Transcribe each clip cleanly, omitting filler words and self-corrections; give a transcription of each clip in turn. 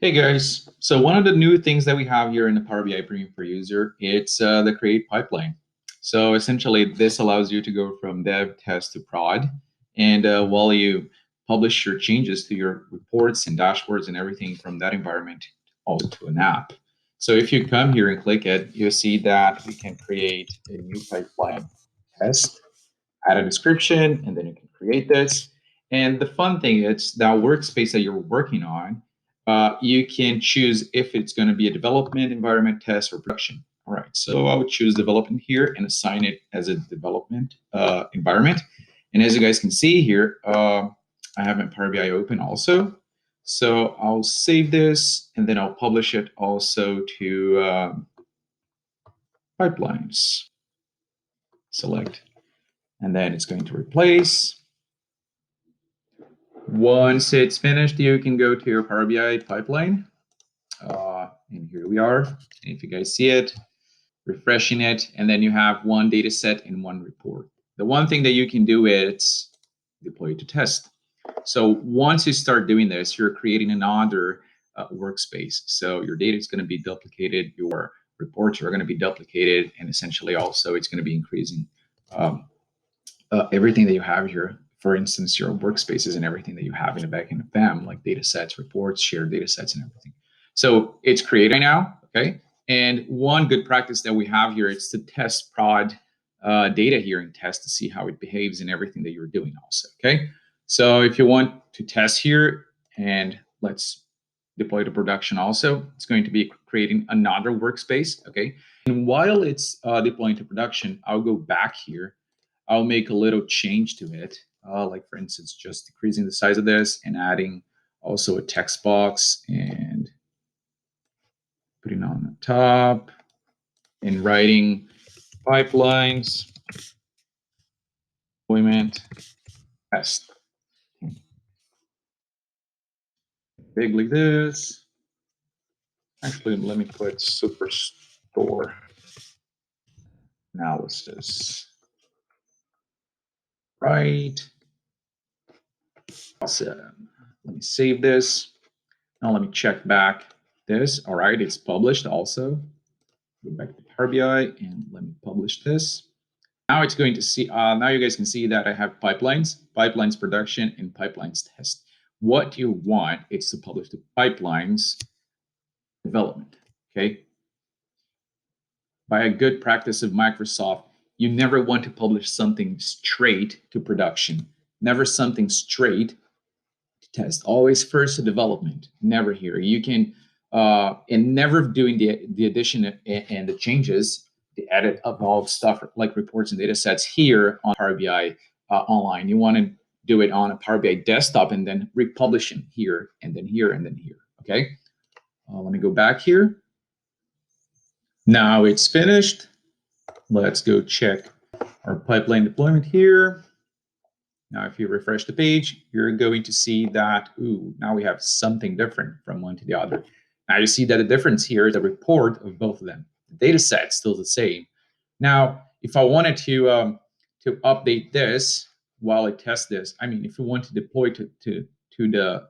Hey guys, so one of the new things that we have here in the Power BI Premium for User, it's the Create pipeline. So essentially, this allows you to go from dev, test to prod, and while you publish your changes to your reports and dashboards and everything from that environment, also to an app. So if you come here and click it, you'll see that we can create a new pipeline test, add a description, and then you can create this. And the fun thing is that workspace that you're working on, you can choose if it's going to be a development environment, test, or production. All right, so I would choose development here and assign it as a development environment. And as you guys can see here, I have my Power BI open also. So I'll save this and then I'll publish it also to pipelines. Select, and then it's going to replace. Once it's finished, you can go to your Power BI pipeline. And here we are. If you guys see it, refreshing it, and then you have one data set in one report. The one thing that you can do is deploy to test. So once you start doing this, you're creating another workspace. So your data is going to be duplicated, your reports are going to be duplicated, and essentially also it's going to be increasing everything that you have here. For instance, your workspaces and everything that you have in the backend of them, like data sets, reports, shared data sets, and everything. So it's created right now, okay? And one good practice that we have here is to test prod data here and test to see how it behaves in everything that you're doing also, okay? So if you want to test here, and let's deploy to production also, it's going to be creating another workspace, okay? And while it's deploying to production, I'll go back here. I'll make a little change to it, like for instance, just decreasing the size of this and adding also a text box and putting on the top and writing pipelines, deployment, test. Big like this. Actually, let me put Superstore analysis. Right. Awesome. Let me save this. Now let me check back this. All right, it's published also. Go back to Power BI and let me publish this. Now it's going to see, now you guys can see that I have pipelines production, and pipelines test. What you want is to publish the pipelines development, okay? By a good practice of Microsoft, you never want to publish something straight to production, never something straight to test. Always first to development, never here. You can, and never doing the addition and the changes, the edit of all stuff like reports and data sets here on Power BI online. You want to do it on a Power BI desktop and then republishing here and then here and then here, okay? Let me go back here. Now it's finished. Let's go check our pipeline deployment here. Now, if you refresh the page, you're going to see that, ooh, now we have something different from one to the other. Now you see that the difference here is the report of both of them. The data set's still the same. Now, if I wanted to update this while I test this, I mean, if you want to deploy to the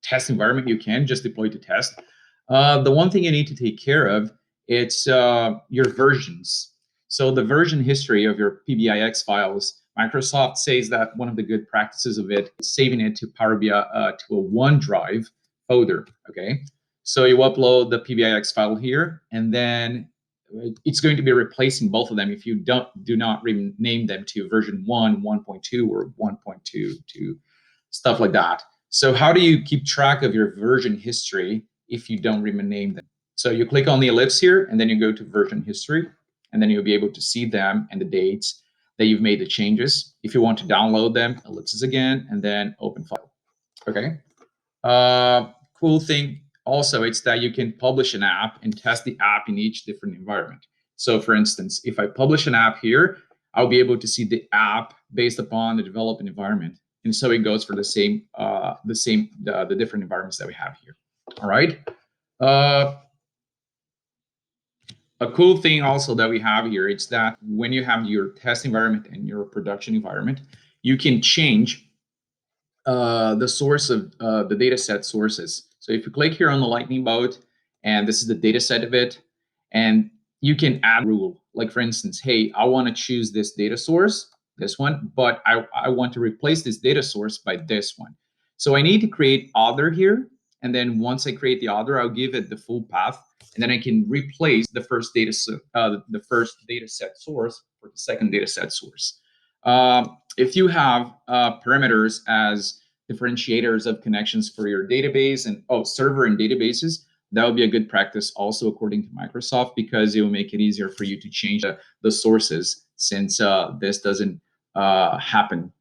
test environment, you can just deploy to test. The one thing you need to take care of, it's your versions. So the version history of your PBIX files, Microsoft says that one of the good practices of it is saving it to Power BI to a OneDrive folder. Okay, so you upload the PBIX file here, and then it's going to be replacing both of them if you do not rename them to version 1, 1.2, or 1.22, stuff like that. So how do you keep track of your version history if you don't rename them? So you click on the ellipse here, and then you go to version history, and then you'll be able to see them and the dates that you've made the changes. If you want to download them, ellipses again, and then open file. Okay. Cool thing also, it's that you can publish an app and test the app in each different environment. So for instance, if I publish an app here, I'll be able to see the app based upon the development environment. And so it goes for the different environments that we have here. All right. A cool thing also that we have here is that when you have your test environment and your production environment, you can change the source of the data set sources. So if you click here on the lightning bolt, and this is the data set of it, and you can add a rule. Like for instance, hey, I want to choose this data source, this one, but I want to replace this data source by this one. So I need to create other here. And then once I create the other, I'll give it the full path. And then I can replace the first data set source for the second data set source. If you have parameters as differentiators of connections for your database and server and databases, that would be a good practice also according to Microsoft, because it will make it easier for you to change the sources, since this doesn't happens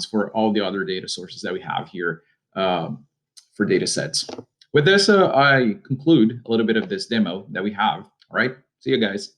for all the other data sources that we have here for data sets. With this, I conclude a little bit of this demo that we have. All right, see you guys.